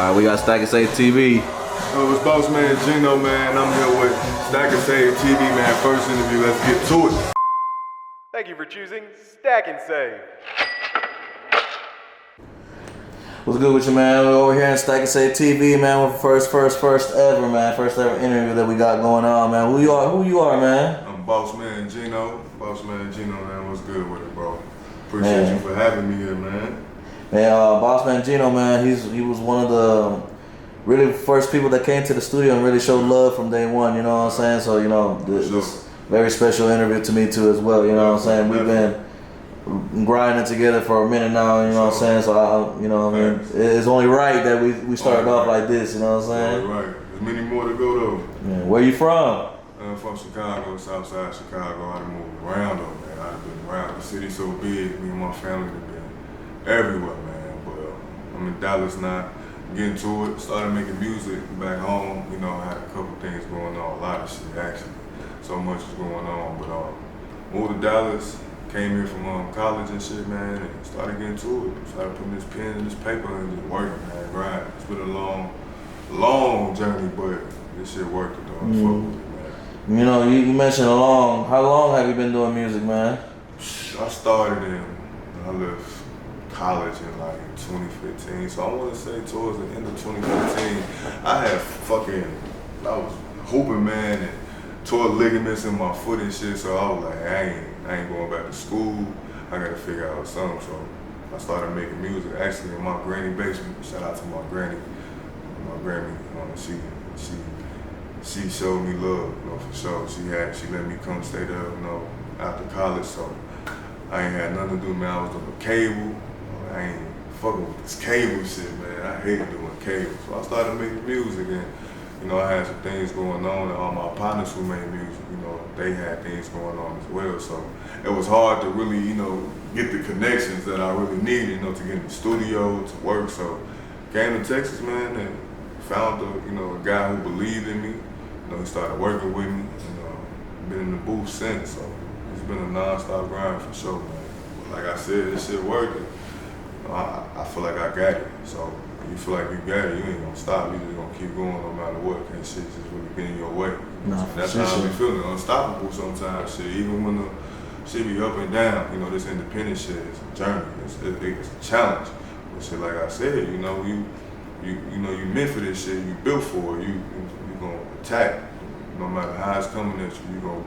We got Stack and Save TV. It's Bossman, Gino, man. I'm here with Stack and Save TV, man. First interview, let's get to it. Thank you for choosing Stack and Save. What's good with you, man? We're over here in Stack and Save TV, man, with the first ever, man. First ever interview that we got going on, man. Who you are, man? I'm Bossman Gino. Bossman Gino, man. What's good with it, bro? Appreciate you for having me here, man. Man, Bossman Gino, man, he was one of the really first people that came to the studio and really showed love from day one, you know what I'm saying? So, you know, this very special interview to me too as well, you know what I'm saying? We've been grinding together for a minute now, you know what I'm saying? So, you know what I mean? It's only right that we started off like this, you know what I'm saying? Right. There's many more to go, though. Yeah. Where you from? I'm from Chicago, south side Chicago. I've moved around, though, man. I've been around. The city's so big, me and my family have been everywhere, man. But I'm in Dallas now, getting to it. Started making music back home. You know, I had a couple things going on, a lot of shit actually. So much is going on. But moved to Dallas, came here from college and shit, man, and started getting to it. Started putting this pen and this paper and just working, man, grinding. It's been a long journey, but this shit worked it, though. Fuck with it, man. You know, you mentioned how long have you been doing music, man? I started I left college in like 2015, so I want to say towards the end of 2015, I was hooping, man, and tore ligaments in my foot and shit, so I was like, I ain't going back to school, I gotta figure out something, so I started making music, actually in my granny basement. Shout out to my granny, she showed me love, you know, for sure. She let me come stay there, you know, after college, so I ain't had nothing to do, man. I was doing cable. I ain't fucking with this cable shit, man. I hated doing cable. So I started making music, and, you know, I had some things going on, and all my partners who made music, you know, they had things going on as well. So it was hard to really, you know, get the connections that I really needed, you know, to get in the studio, to work. So came to Texas, man, and found a guy who believed in me. You know, he started working with me, and been in the booth since. So it's been a non-stop grind for sure, man. But like I said, this shit working. I feel like I got it. So you feel like you got it, you ain't gonna stop. You just gonna keep going no matter what. Can't shit just really get in your way. That's how I be feeling, unstoppable sometimes. Shit, even when the shit be up and down. You know, this independent shit is a journey. It's a challenge. But shit, like I said, you know, you meant for this shit. You built for it. You gonna attack. No matter how it's coming at you, you gonna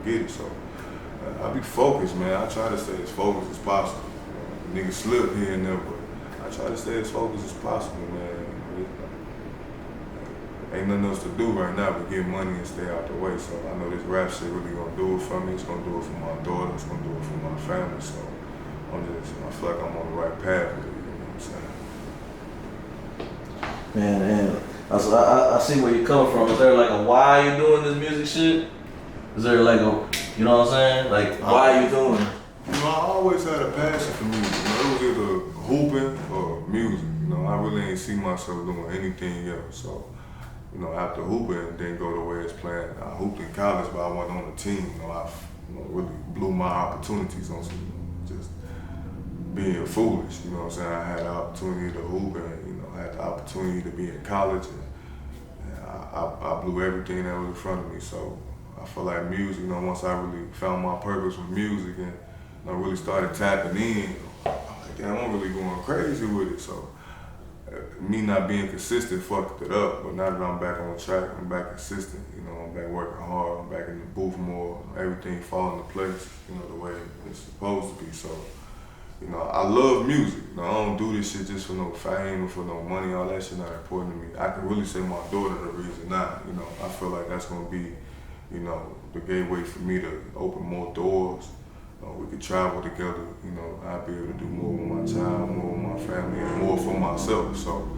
get it. So I be focused, man. I try to stay as focused as possible. Niggas slip here and there, but I try to stay as focused as possible, man. Ain't nothing else to do right now but get money and stay out the way. So I know this rap shit really gonna do it for me. It's gonna do it for my daughter. It's gonna do it for my family. So I feel like I'm on the right path with it, you know what I'm saying? Man, and I see where you're coming from. Is there like a why you doing this music shit? Is there like a, you know what I'm saying? Like, why are you doing it? You know, I always had a passion for music. You know, it was either hooping or music. You know, I really ain't see myself doing anything else. So, you know, after hooping, it didn't go the way it's planned. I hooped in college, but I wasn't on the team. You know, I really blew my opportunities on some, just being foolish. You know what I'm saying? I had the opportunity to hoop, and, you know, I had the opportunity to be in college, and I blew everything that was in front of me. So I feel like music, you know, once I really found my purpose with music and I really started tapping in, I'm like, damn, I'm really going crazy with it. So me not being consistent fucked it up, but now that I'm back on track, I'm back consistent, you know, I'm back working hard, I'm back in the booth more, everything falling into place, you know, the way it's supposed to be. So, you know, I love music. You know, I don't do this shit just for no fame or for no money, all that shit not important to me. I can really say my daughter the reason now, you know, I feel like that's gonna be, you know, the gateway for me to open more doors. We could travel together, you know, I'd be able to do more with my time, more with my family, and more for myself. So,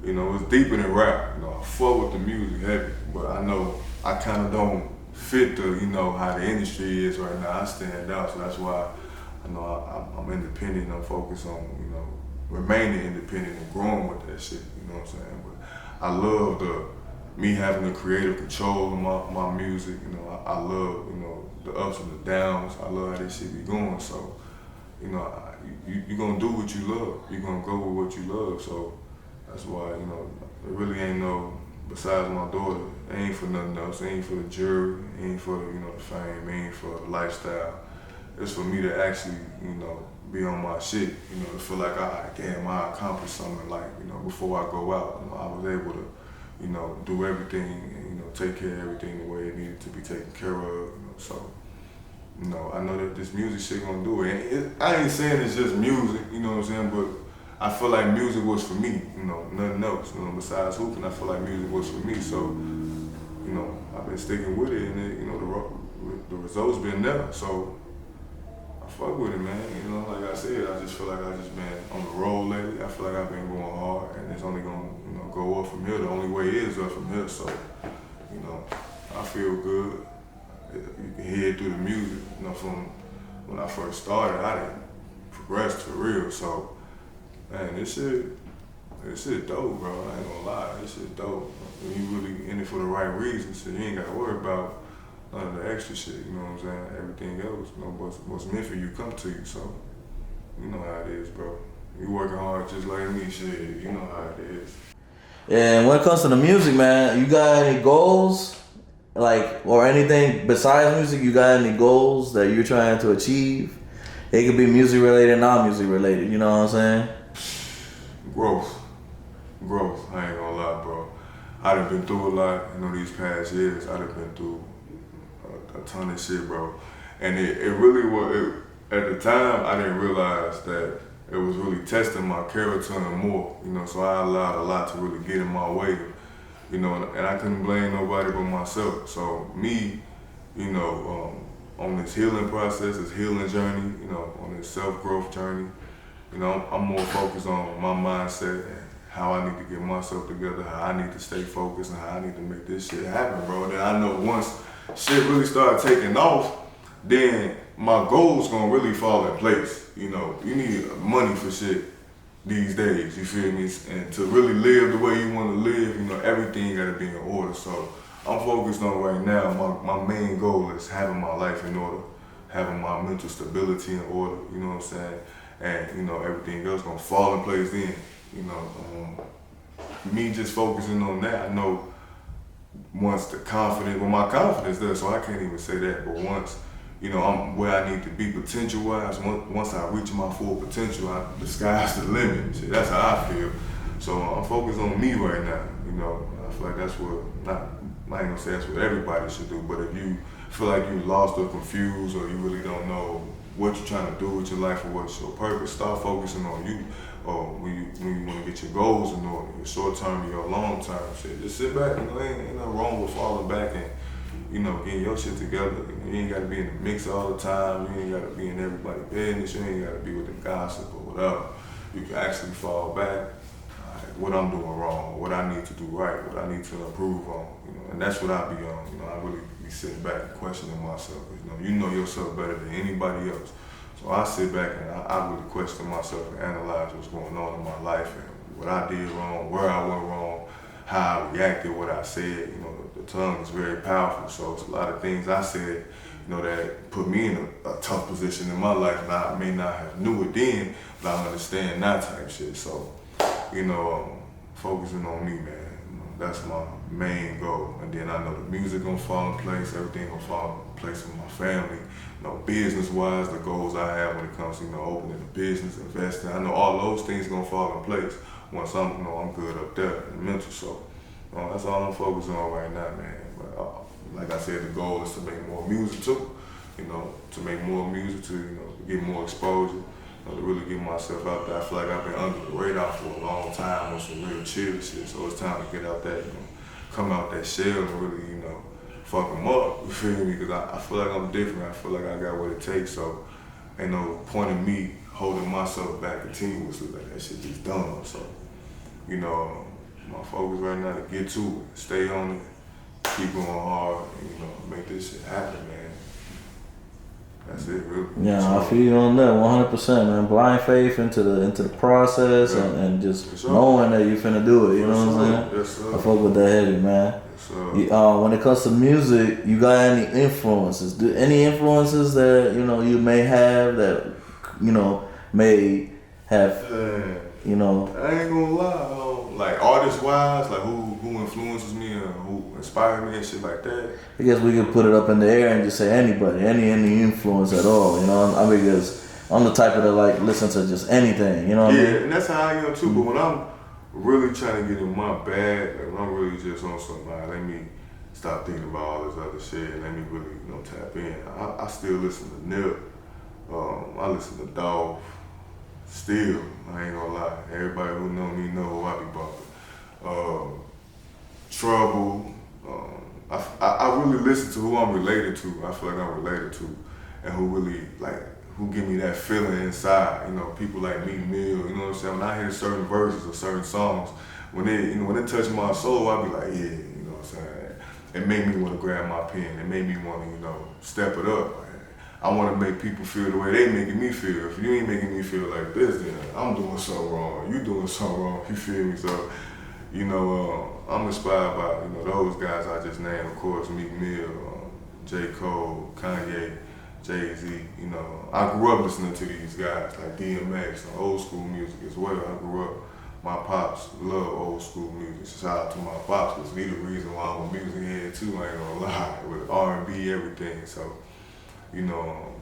you know, it's deeper than rap. You know, I fuck with the music heavy, but I know I kind of don't fit the, you know, how the industry is right now. I stand out, so that's why I know I'm independent and I'm focused on, you know, remaining independent and growing with that shit, you know what I'm saying? But I love me having the creative control of my music, you know, I love, you know, the ups and the downs. I love how this shit be going. So, you know, you're gonna do what you love. You're gonna go with what you love. So, That's why, you know, it really ain't no, besides my daughter, it ain't for nothing else. It ain't for the jury, it ain't for, you know, the fame, it ain't for the lifestyle. It's for me to actually, you know, be on my shit, you know, to feel like, damn, I accomplished something, like, you know, before I go out, you know, I was able to, you know, do everything and, you know, take care of everything the way it needed to be taken care of, you know, so, you know, I know that this music shit gonna do it. I ain't saying it's just music, you know what I'm saying, but I feel like music was for me, you know, nothing else, you know, besides hooping, I feel like music was for me, so, you know, I've been sticking with it, and it, you know, the results been there, so I fuck with it, man. You know, like I said, I just feel like I just been on the road lately. I feel like I've been going hard, and it's only gonna, you know, go up from here. The only way is up from here, so, you know, I feel good. You can hear it through the music, you know, from when I first started, I didn't progress for real, so, man, this shit dope, bro. I ain't gonna lie, this shit dope. When you really in it for the right reasons, so you ain't gotta worry about none of the extra shit, you know what I'm saying? Everything else, you know, what's meant for you come to you, so you know how it is, bro. You working hard just like me, shit, you know how it is. And when it comes to the music, man, you got any goals? Like, or anything besides music, you got any goals that you're trying to achieve? It could be music related, non-music related, you know what I'm saying? Growth, I ain't gonna lie, bro. I done been through a lot, you know, these past years. I done been through a ton of shit, bro. And it really was, at the time, I didn't realize that it was really testing my character and more, you know, so I allowed a lot to really get in my way, you know, and I couldn't blame nobody but myself. So me, you know, on this healing process, this healing journey, you know, on this self-growth journey, you know, I'm more focused on my mindset and how I need to get myself together, how I need to stay focused, and how I need to make this shit happen, bro. Then I know once shit really started taking off, then my goals gonna really fall in place. You know, you need money for shit these days, you feel me? And to really live the way you wanna live, you know, everything gotta be in order. So I'm focused on right now, my main goal is having my life in order, having my mental stability in order, you know what I'm saying? And, you know, everything else gonna fall in place then, you know. Me just focusing on that, I know once my confidence there, so I can't even say that, but once, you know, I'm where I need to be potential-wise, once I reach my full potential, the sky's the limit. See, that's how I feel. So I'm focused on me right now, you know. I feel like that's what, I ain't gonna say that's what everybody should do, but if you feel like you lost or confused or you really don't know what you're trying to do with your life or what's your purpose, start focusing on you. Or when you want to get your goals in order, your short term or your long term shit, just sit back. You know, ain't nothing wrong with falling back and, you know, getting your shit together. You ain't got to be in the mix all the time. You ain't got to be in everybody's business. You ain't got to be with the gossip or whatever. You can actually fall back. What I'm doing wrong, what I need to do right, what I need to improve on, you know, and that's what I be on. You know, I really be sitting back and questioning myself. You know yourself better than anybody else. So I sit back and I really question myself and analyze what's going on in my life and what I did wrong, where I went wrong, how I reacted, what I said. You know, the tongue is very powerful, so it's a lot of things I said, you know, that put me in a tough position in my life. And I may not have knew it then, but I understand that type shit. So, you know, focusing on me, man. You know, that's my main goal. And then I know the music gonna fall in place, everything gonna fall in place with my family. You know, business-wise, the goals I have when it comes to, you know, opening a business, investing, I know all those things gonna fall in place once I'm good up there in the mental. So, you know, that's all I'm focused on right now, man. But like I said, the goal is to make more music too. You know, to make more music, to, you know, get more exposure, you know, to really get myself out there. I feel like I've been under the radar for a long time with some real chill shit. So it's time to get out that, you know, come out that shell and really, you know, fuck them up, you feel me? Because I feel like I'm different. I feel like I got what it takes. So ain't no point in me holding myself back continuously. Like, that shit just done. So, you know, my focus right now to get to it, stay on it, keep going hard, and, you know, make this shit happen, man. That's it, really. Yeah, I feel you on that 100%, man. Blind faith into the process, yeah, and just knowing that you finna do it. You know what I'm saying? Yes, sir. I fuck with that heavy, man. Yes, sir. When it comes to music, you got any influences? Any influences that, you know, you may have that, you know, may have you know. I ain't gonna lie. Like artist wise, like who influences me and who inspired me and shit like that. I guess we could put it up in the air and just say anybody, any influence at all, you know. I mean, because I'm the type of that like listen to just anything, you know what I mean? And that's how I am too. But when I'm really trying to get in my bag, like when I'm really just on something, like, let me stop thinking about all this other shit and let me really, tap in. I still listen to Nip. I listen to Dolph. Still, I ain't gonna lie. Everybody who know me know who I be bumping. Trouble. I really listen to who I'm related to. I feel like I'm related to, and who really who give me that feeling inside. People like Meek Mill. You know what I'm saying? When I hear certain verses or certain songs, when they touch my soul, I be like, yeah. You know what I'm saying? It made me want to grab my pen. It made me want to, step it up. I want to make people feel the way they making me feel. If you ain't making me feel like this, then I'm doing something wrong. You doing something wrong. You feel me? So, I'm inspired by those guys I just named. Of course, Meek Mill, J. Cole, Kanye, Jay-Z. I grew up listening to these guys like DMX and old school music as well. I grew up. My pops love old school music. Shout out to my pops, because he the reason why I'm a music head too. I ain't gonna lie, with R&B, everything. So.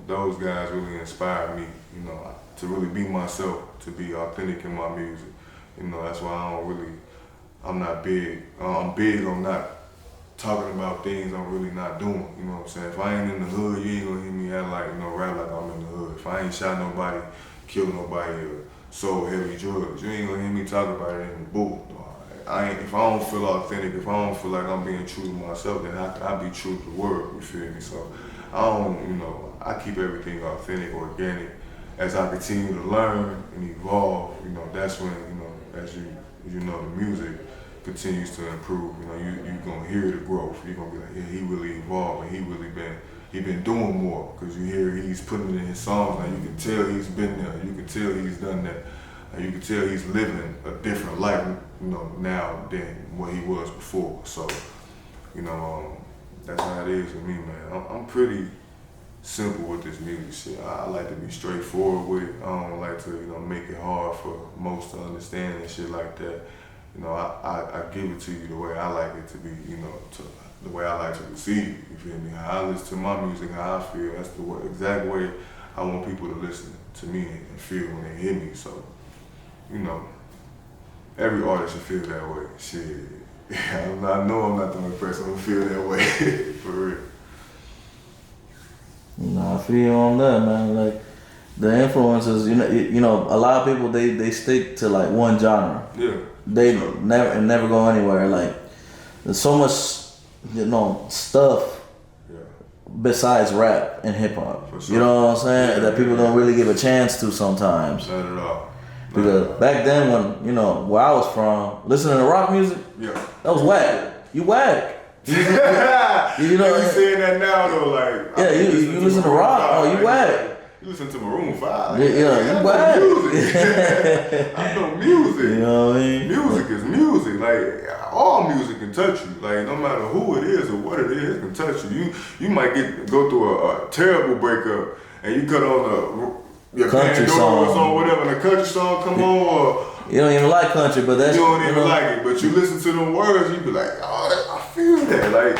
Those guys really inspired me, to really be myself, to be authentic in my music. That's why I'm not big. I'm big on not talking about things I'm really not doing, you know what I'm saying? If I ain't in the hood, you ain't gonna hear me act like, rap like I'm in the hood. If I ain't shot nobody, killed nobody, or sold heavy drugs, you ain't gonna hear me talk about it in the booth. If I don't feel authentic, if I don't feel like I'm being true to myself, then how can I be true to the world, you feel me? So I keep everything authentic, organic. As I continue to learn and evolve, that's when, as the music continues to improve, you're gonna hear the growth. You're gonna be like, yeah, he really evolved, and he been doing more, because you hear he's putting it in his songs. Now you can tell he's been there, you can tell he's done that, and you can tell he's living a different life, now than what he was before. So, that's how it is with me, man. I'm pretty simple with this music shit. I like to be straightforward with it. I don't like to, make it hard for most to understand and shit like that. I give it to you the way I like it to be, the way I like to receive it, you feel me? How I listen to my music, how I feel, that's the exact way I want people to listen to me and feel when they hear me. So, every artist should feel that way. Shit. I know I'm not the only person who feel that way, for real. I feel you on that, man. Like, the influences, a lot of people, they stick to like one genre. Yeah. They never go anywhere. Like, there's so much, stuff besides rap and hip hop. Sure. You know what I'm saying? That people don't really give a chance to sometimes. Not at all. Because back then, when where I was from, listening to rock music, that was whack. You whack. You saying that now though, like you listen to rock, oh, you whack. You listen to Maroon 5. You whack. I know music. You know what I mean? Music is music. Like, all music can touch you. Like, no matter who it is or what it is, it can touch you. You might go through a terrible breakup and you cut on your country song or whatever, and a country song come on, or you don't even like country, but that's you don't even like it. But you listen to the words, you be like, oh, I feel that. Like,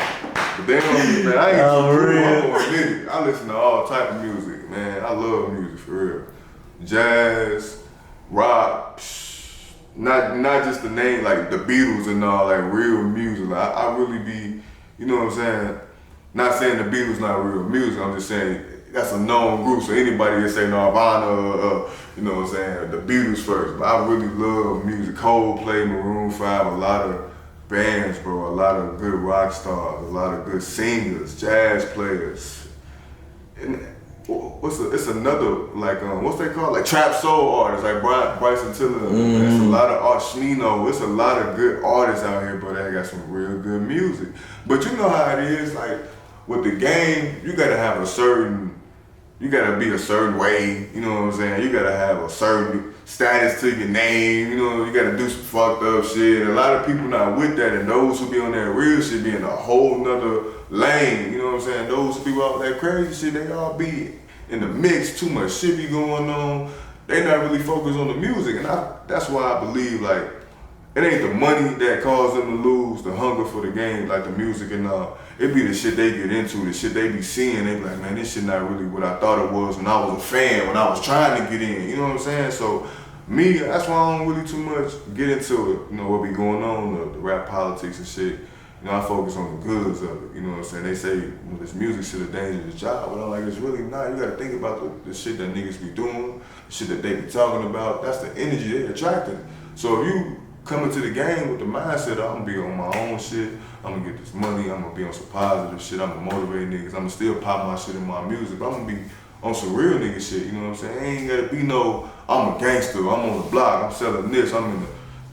but they don't, man. I ain't I'm gonna admit it. I listen to all type of music, man. I love music for real. Jazz, rock, not just the name, like the Beatles and all, like real music. Like, I really be, you know what I'm saying? Not saying the Beatles not real music. I'm just saying that's a known group, so anybody can say Nirvana, you know what I'm saying, the Beatles first. But I really love music. Coldplay, Maroon 5, a lot of bands, bro, a lot of good rock stars, a lot of good singers, jazz players. And it's another, like, what's they called? Like trap soul artists, like Bryson Tiller. It's a lot of art, Gino. It's a lot of good artists out here, but they got some real good music. But you know how it is, like, with the game, you gotta have you gotta be a certain way, you know what I'm saying? You gotta have a certain status to your name, you gotta do some fucked up shit. And a lot of people not with that, and those who be on that real shit be in a whole nother lane, you know what I'm saying? Those people out that crazy shit, they all be in the mix, too much shit be going on. they not really focused on the music, and that's why I believe like it ain't the money that caused them to lose, the hunger for the game, like the music and all. It be the shit they get into, the shit they be seeing. They be like, man, this shit not really what I thought it was when I was a fan, when I was trying to get in. You know what I'm saying? So me, that's why I don't really too much get into it. You know what be going on, the rap politics and shit. You know, I focus on the goods of it. You know what I'm saying? They say well, this music shit a dangerous job, but I'm like, it's really not. You gotta think about the shit that niggas be doing, the shit that they be talking about. That's the energy they attracting. So if you coming to the game with the mindset, I'm gonna be on my own shit, I'm gonna get this money, I'm gonna be on some positive shit, I'm gonna motivate niggas, I'm gonna still pop my shit in my music, but I'm gonna be on some real nigga shit, you know what I'm saying? Ain't gotta be no, I'm a gangster, I'm on the block, I'm selling this, I'm in the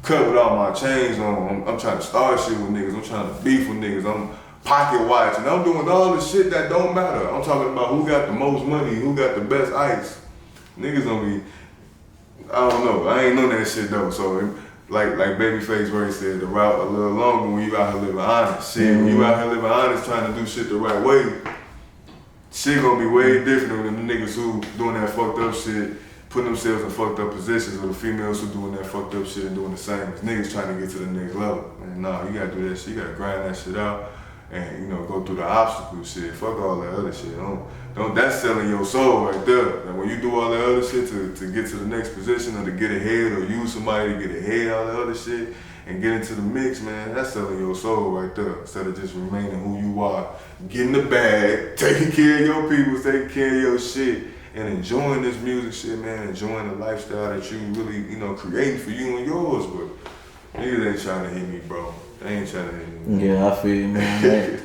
cut with all my chains on, I'm trying to start shit with niggas, I'm trying to beef with niggas, I'm pocket watching, I'm doing all the shit that don't matter. I'm talking about who got the most money, who got the best ice. Niggas don't be, I don't know, I ain't know that shit though, so like Babyface Ray said, the route a little longer when you out here living honest. Shit, when you out here living honest, trying to do shit the right way, shit gonna be way different than the niggas who doing that fucked up shit, putting themselves in fucked up positions, or the females who doing that fucked up shit and doing the same as niggas trying to get to the next level. And nah, you gotta do that shit, you gotta grind that shit out and, you know, go through the obstacles shit. Fuck all that other shit. Don't that's selling your soul right there. And when you do all that other shit to get to the next position or to get ahead or use somebody to get ahead, all that other shit, and get into the mix, man, that's selling your soul right there. Instead of just remaining who you are, getting the bag, taking care of your people, taking care of your shit, and enjoying this music shit, man, enjoying the lifestyle that you really, you know, creating for you and yours. But niggas ain't trying to hit me, bro. They ain't trying to hit me. Yeah, I feel you, man.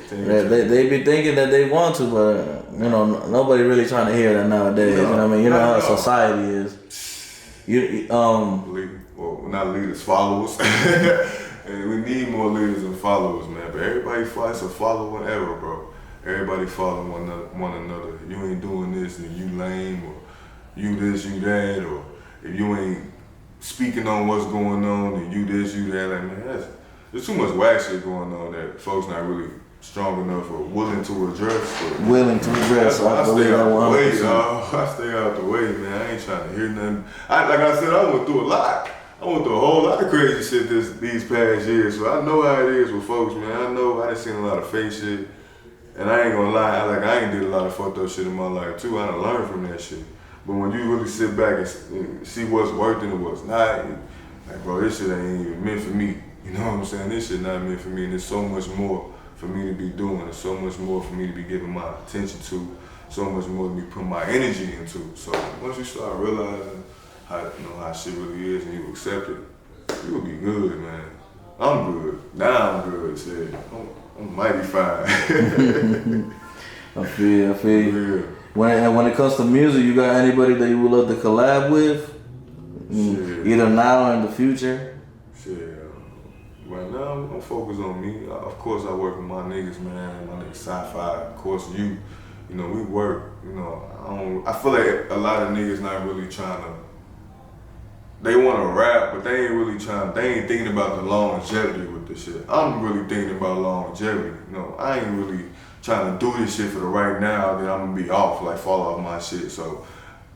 They be thinking that they want to, but you know, nobody really trying to hear that nowadays. You know what I mean? You know how society is. Well, not leaders, followers. And we need more leaders and followers, man. But everybody fights a following era, bro. Everybody following one another. You ain't doing this and you lame, or you this, you that, or if you ain't speaking on what's going on and you this, you that, like, man, there's too much whack shit going on that folks not really strong enough or willing to address. Willing to address. I stay out the way, dog. I stay out the way, man. I ain't trying to hear nothing. Like I said, I went through a lot. I went through a whole lot of crazy shit these past years, so I know how it is with folks, man. I know I done seen a lot of fake shit, and I ain't gonna lie, I ain't did a lot of fucked up shit in my life too. I done learned from that shit. But when you really sit back and see what's working and what's not, like, bro, this shit ain't even meant for me. You know what I'm saying? This shit not meant for me, and there's so much more for me to be doing, and so much more for me to be giving my attention to, so much more to be putting my energy into. So once you start realizing how shit really is and you accept it, you will be good, man. I'm good. Now I'm good, shit. I'm mighty fine. I feel you. Yeah. When it comes to music, you got anybody that you would love to collab with? Either now or in the future? Shit. Right now, I'm focused on me. Of course, I work with my niggas, man. My niggas sci-fi. Of course, you know, we work. You know, I feel like a lot of niggas not really trying to. They want to rap, but they ain't really trying. They ain't thinking about the longevity with this shit. I'm really thinking about longevity. You know, I ain't really trying to do this shit for the right now. Then I'm gonna be off, like fall off my shit. So,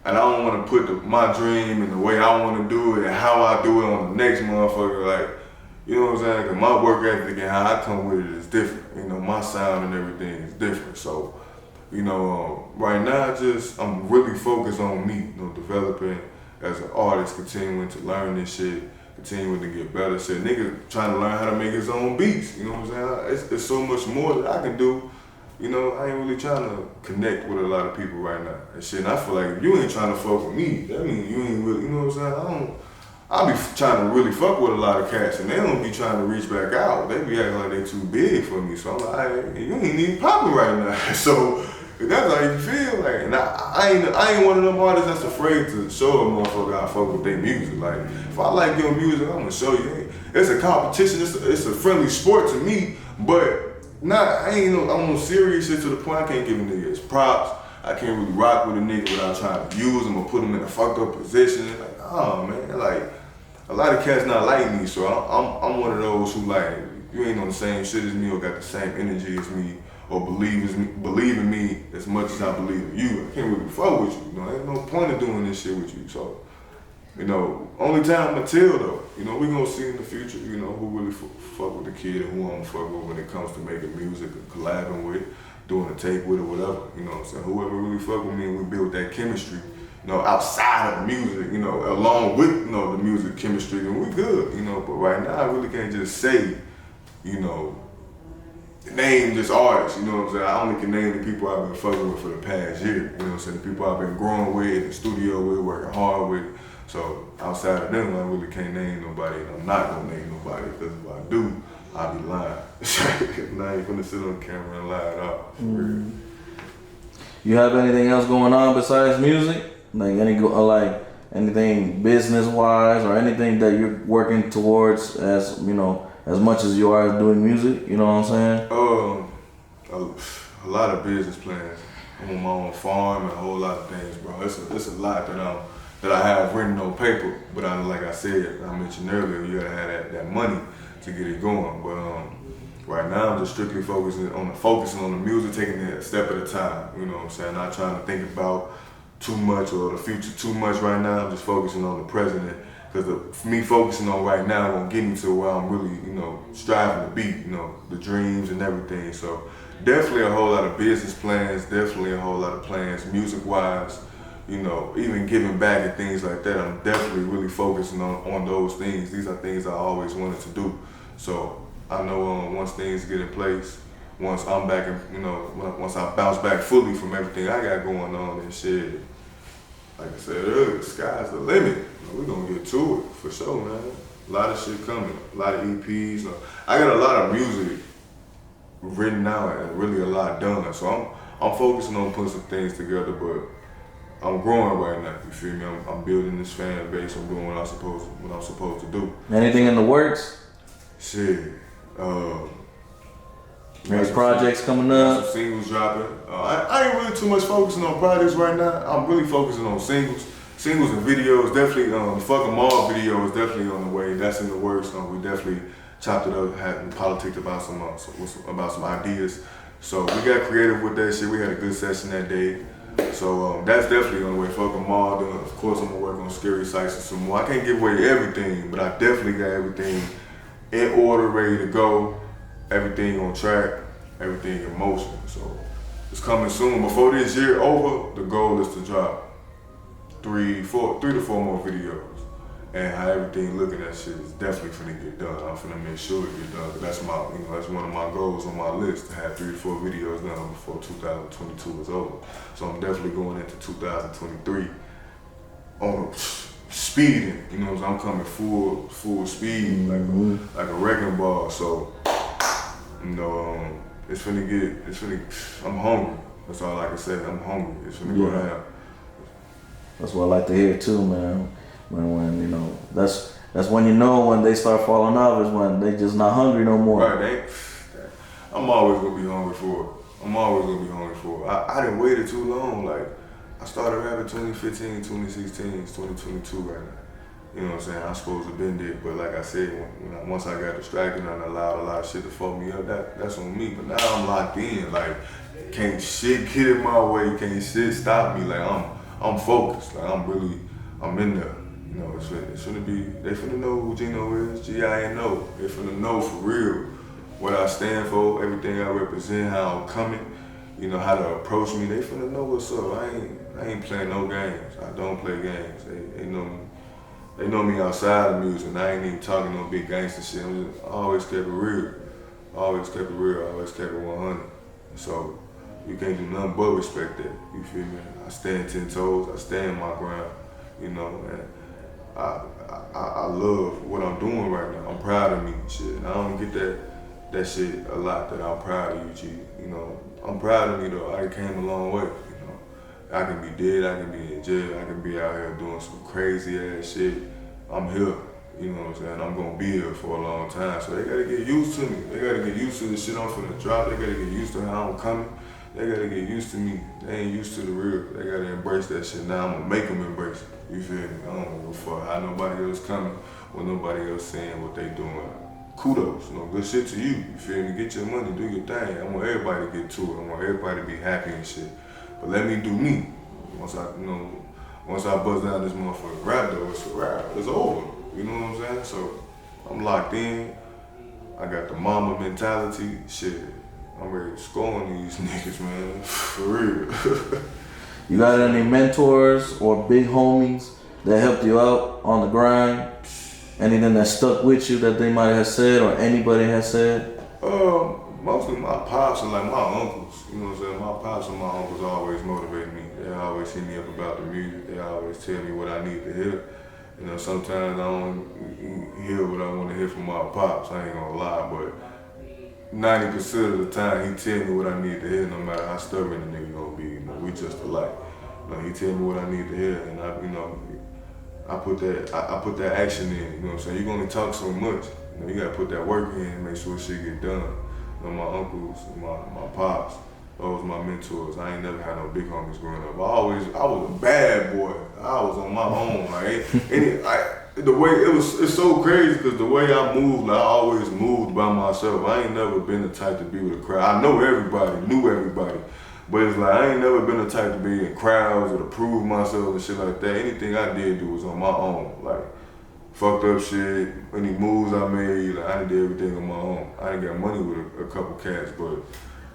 and I don't want to put my dream and the way I want to do it and how I do it on the next motherfucker. Like, you know what I'm saying? Cause my work ethic and how I come with it is different. You know, my sound and everything is different. So, you know, right now, I'm really focused on me. You know, developing as an artist, continuing to learn this shit, continuing to get better. Shit, nigga trying to learn how to make his own beats. You know what I'm saying? It's so much more that I can do. You know, I ain't really trying to connect with a lot of people right now. And shit, and I feel like if you ain't trying to fuck with me, that means you ain't really, you know what I'm saying? I be trying to really fuck with a lot of cats, and they don't be trying to reach back out. They be acting like they too big for me. So I'm like, you ain't even popping right now. So if that's how you feel, like, and I ain't one of them artists that's afraid to show a motherfucker I fuck with their music. Like, if I like your music, I'm gonna show you. Hey, it's a competition. It's a friendly sport to me, but I'm on serious shit to the point I can't give a nigga his props. I can't really rock with a nigga without trying to use him or put him in a fucked up position. Like, oh man, like a lot of cats not like me, so I'm one of those who like, you ain't on the same shit as me or got the same energy as me or believe in me as much as I believe in you. I can't really fuck with you. You know, ain't no point of doing this shit with you. So you know, only time will tell though. You know, we gonna see in the future, you know, who really fuck with the kid and who I'm gonna fuck with when it comes to making music and collabing with, doing a tape with or whatever. You know what I'm saying? Whoever really fuck with me and we build that chemistry, you know, outside of the music, you know, along with, you know, the music chemistry, then we good, you know. But right now I really can't just say, you know, name just artists, you know what I'm saying? I only can name the people I've been fucking with for the past year, you know what I'm saying? The people I've been growing with, in the studio with, working hard with. So outside of them, I really can't name nobody, and I'm not gonna name nobody, because if I do, I'll be lying. And I ain't gonna sit on camera and lie it out, for real. You have anything else going on besides music? Like anything business wise or anything that you're working towards as, you know, as much as you are doing music, you know what I'm saying? A lot of business plans. I'm on my own farm and a whole lot of things, bro. It's a lot that I have written on paper, but like I said, I mentioned earlier, you gotta have that money to get it going. But right now, I'm just strictly focusing on the music, taking it a step at a time. You know what I'm saying? Not trying to think about too much or the future too much right now. I'm just focusing on the present. Because me focusing on right now gonna get me to where I'm really, you know, striving to be, you know, the dreams and everything. So definitely a whole lot of business plans, definitely a whole lot of plans, music-wise, you know, even giving back and things like that. I'm definitely really focusing on those things. These are things I always wanted to do. So I know once things get in place, once I'm back, you know, once I bounce back fully from everything I got going on and shit, like I said earlier, the sky's the limit. We're gonna get to it, for sure, man. A lot of shit coming, a lot of EPs. I got a lot of music written out and really a lot done. So I'm focusing on putting some things together, but I'm growing right now, you feel me? I'm building this fan base, I'm doing what I'm supposed to do. Anything in the works? Shit. Any projects coming up? Some singles dropping. I ain't really too much focusing on projects right now. I'm really focusing on singles. Singles and videos, definitely, the Fuck 'em All video is definitely on the way. That's in the works. We definitely chopped it up, had politics about some ideas. So we got creative with that shit. We had a good session that day. So that's definitely on the way. Fuck 'em All. Then of course I'm gonna work on Scary Sights and some more. I can't give away everything, but I definitely got everything in order, ready to go. Everything on track, everything in motion. So it's coming soon. Before this year over, the goal is to drop 3 to 4 more videos. And how everything looking at shit is definitely finna get done. I'm finna make sure it get done. That's that's one of my goals on my list, to have 3 to 4 videos done before 2022 is over. So I'm definitely going into 2023 on speeding. You know what I'm saying? I'm coming full speed, like a wrecking ball. So, you know, I'm hungry. That's all I can say. I'm hungry. It's finna go down. That's what I like to hear too, man. When you know, that's when you know when they start falling off, is when they just not hungry no more. Right, I'm always gonna be hungry for it. I didn't wait too long. Like, I started rapping 2015, 2016, it's 2022 right now. You know what I'm saying? I'm supposed to have been there, but like I said, once I got distracted and allowed a lot of shit to fuck me up, that's on me. But now I'm locked in. Like, can't shit get in my way, can't shit stop me. Like, I'm focused. Like, I'm in there. You know, it's finna be, they finna know who Gino is, Gino. They finna know for real what I stand for, everything I represent, how I'm coming, you know, how to approach me. They finna know what's up. I ain't playing no games. I don't play games. They know me. They know me outside of music, and I ain't even talking no big gangster shit. I always kept it real. I always kept it 100. So you can't do nothing but respect that. You feel me? I stand 10 toes. I stand my ground. You know, and I love what I'm doing right now. I'm proud of me and shit. And I don't get that shit a lot, that I'm proud of you, G. You know, I'm proud of me though. I came a long way. You know, I can be dead, I can be in jail, I can be out here doing some crazy ass shit. I'm here. You know what I'm saying? I'm gonna be here for a long time. So they gotta get used to me. They gotta get used to the shit I'm finna drop. They gotta get used to how I'm coming. They gotta get used to me. They ain't used to the real. They gotta embrace that shit. Now I'm gonna make them embrace it. You feel me? I don't give a fuck how nobody else coming or nobody else saying what they doing. Kudos, you know, good shit to you. You feel me? Get your money, do your thing. I want everybody to get to it. I want everybody to be happy and shit. But let me do me. Once I, you know, once I bust down this motherfucking rap though, it's a wrap. It's over. You know what I'm saying? So I'm locked in. I got the mama mentality. Shit, I'm ready to score on these niggas, man. For real. You got any mentors or big homies that helped you out on the grind? Anything that stuck with you that they might have said or anybody has said? Mostly my pops and like my uncles. You know what I'm saying? My pops and my uncles always motivate me. They always hit me up about the music. They always tell me what I need to hear. You know, sometimes I don't hear what I want to hear from my pops. I ain't gonna lie, but 90% of the time he tell me what I need to hear, no matter how stubborn the nigga gonna be. You know, we just alike. You know, he tell me what I need to hear, and I put that action in. You know what I'm saying? You can only talk so much. You know, you gotta put that work in and make sure shit get done. You know, my uncles, my pops, those my mentors. I ain't never had no big homies growing up. I was a bad boy. I was on my own. It's so crazy because the way I moved, like, I always moved by myself. I ain't never been the type to be with a crowd. I know everybody, knew everybody, but it's like I ain't never been the type to be in crowds or to prove myself and shit like that. Anything I did do was on my own. Like, fucked up shit, any moves I made, like, I did everything on my own. I didn't got money with a couple cats, but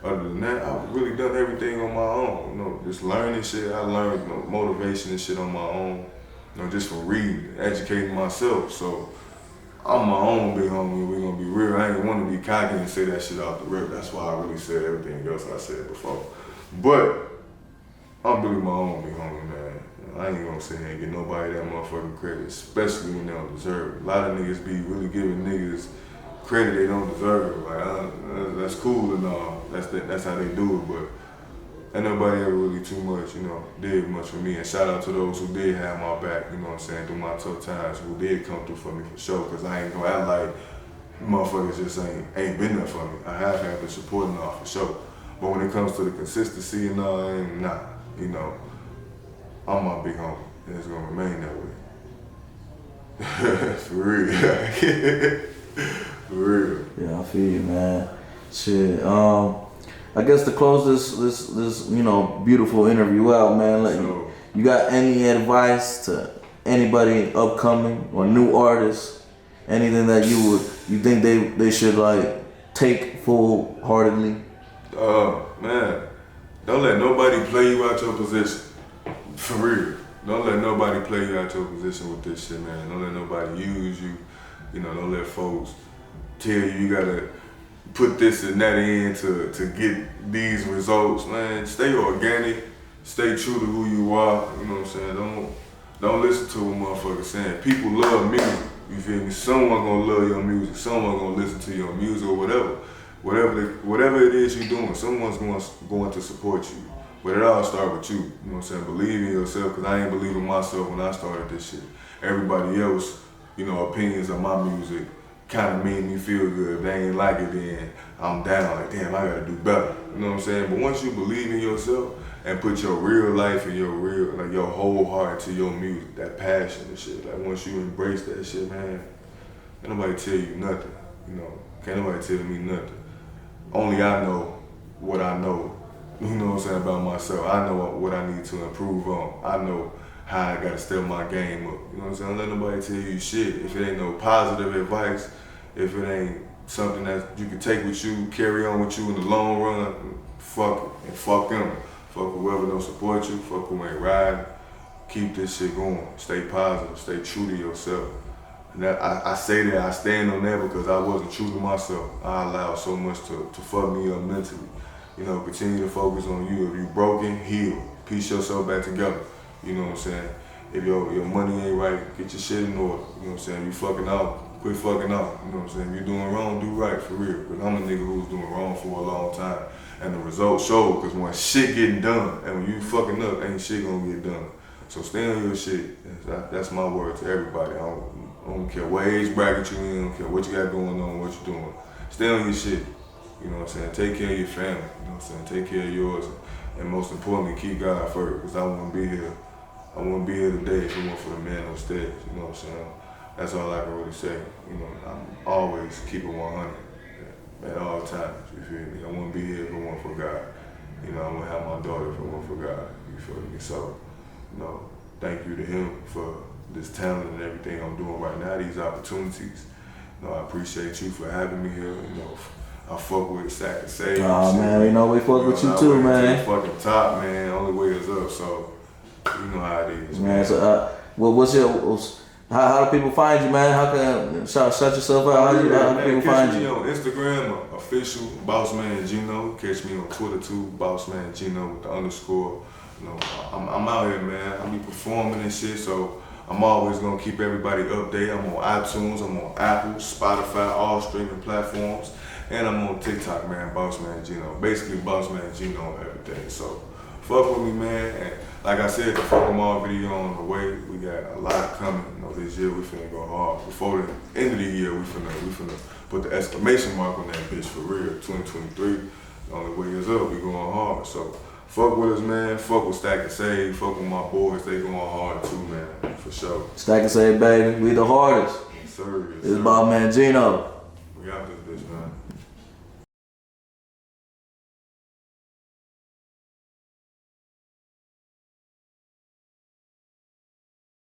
other than that, I've really done everything on my own. You know, just learning shit. I learned, you know, motivation and shit on my own. You know, just from reading, educating myself. So I'm my own big homie. We're gonna be real. I ain't want to be cocky and say that shit out the rip. That's why I really said everything else I said before. But I'm really my own big homie, man. I ain't gonna sit here and get nobody that motherfucking credit, especially when they don't deserve it. A lot of niggas be really giving niggas credit they don't deserve. Like, that's cool and all. That's how they do it, but ain't nobody ever really too much, you know, did much for me. And shout out to those who did have my back, you know what I'm saying, through my tough times, who did come through for me for sure, because I ain't gonna act like motherfuckers just ain't been there for me. I have had the support and all for sure. But when it comes to the consistency and all, nah, you know, I'm my big homie, and it's gonna remain that way. For real. For real. Yeah, I feel you, man. Shit. I guess to close this you know, beautiful interview out, man. Like, you got any advice to anybody upcoming or new artists? Anything that you think they should like take full-heartedly? Man, don't let nobody play you out your position. For real. Don't let nobody play you out your position with this shit, man. Don't let nobody use you. You know, don't let folks tell you gotta put this and that in to get these results, man. Stay organic, stay true to who you are, you know what I'm saying? Don't listen to what motherfuckers saying. People love music, you feel me? Someone gonna love your music, someone gonna listen to your music or whatever. Whatever it is you're doing, someone's going to support you. But it all starts with you, you know what I'm saying? Believe in yourself, because I ain't believing myself when I started this shit. Everybody else, you know, opinions of my music kind of made me feel good. If they ain't like it, then I'm down, like, damn, I gotta do better. You know what I'm saying? But once you believe in yourself and put your real life and your whole heart to your music, that passion and shit, like, once you embrace that shit, man, can't nobody tell you nothing, you know? Can't nobody tell me nothing. Only I know what I know, you know what I'm saying, about myself. I know what I need to improve on. I know how I gotta step my game up. You know what I'm saying? Don't let nobody tell you shit. If it ain't no positive advice, if it ain't something that you can take with you, carry on with you in the long run, fuck it. And fuck them. Fuck whoever don't support you, fuck who ain't riding. Keep this shit going. Stay positive, stay true to yourself. And that, I say that, I stand on that because I wasn't true to myself. I allowed so much to fuck me up mentally. You know, continue to focus on you. If you broken, heal. Piece yourself back together. You know what I'm saying? If your money ain't right, get your shit in order. You know what I'm saying? You fucking out, quit fucking out. You know what I'm saying? If you're doing wrong, do right, for real. Because I'm a nigga who was doing wrong for a long time. And the results show, because when shit getting done, and when you fucking up, ain't shit gonna get done. So stay on your shit. That's my word to everybody. I don't care what age bracket you in, I don't care what you got going on, what you doing. Stay on your shit. You know what I'm saying? Take care of your family. You know what I'm saying? Take care of yours. And most importantly, keep God first. Because I wouldn't be here. I wouldn't be here today if it weren't for the man on stage. You know what I'm saying? That's all I can really say. You know, I'm always keep it 100 at all times. You feel me? I wouldn't be here if it weren't for God. You know, I wouldn't have my daughter if it weren't for God. You feel me? So, you know, thank you to him for this talent and everything I'm doing right now, these opportunities. You know, I appreciate you for having me here. You know, I fuck with Stack and Save. Oh man, you know we fuck with you too, man. Fucking top, man. Only way is up, so you know how it is, man. So, what's your how do people find you, man? How can shout yourself out? How do people find you? Catch me on Instagram, official Bossman Gino. Catch me on Twitter too, Bossman Gino with the underscore. You know, I'm out here, man. I be performing and shit, so I'm always gonna keep everybody updated. I'm on iTunes, I'm on Apple, Spotify, all streaming platforms, and I'm on TikTok, man. Bossman Gino, basically Bossman Gino on everything. So fuck with me, man. And like I said, the fuck 'em all video on the way. We got a lot coming. You know, this year we finna go hard. Before the end of the year, we finna put the exclamation mark on that bitch for real. 2023, the only way is up. We going hard. So fuck with us, man. Fuck with Stack and Save. Fuck with my boys. They going hard too, man. For sure. Stack and Save, baby. We the hardest. Yes, sir. Yes, This is sir. Bossman Gino. We got this.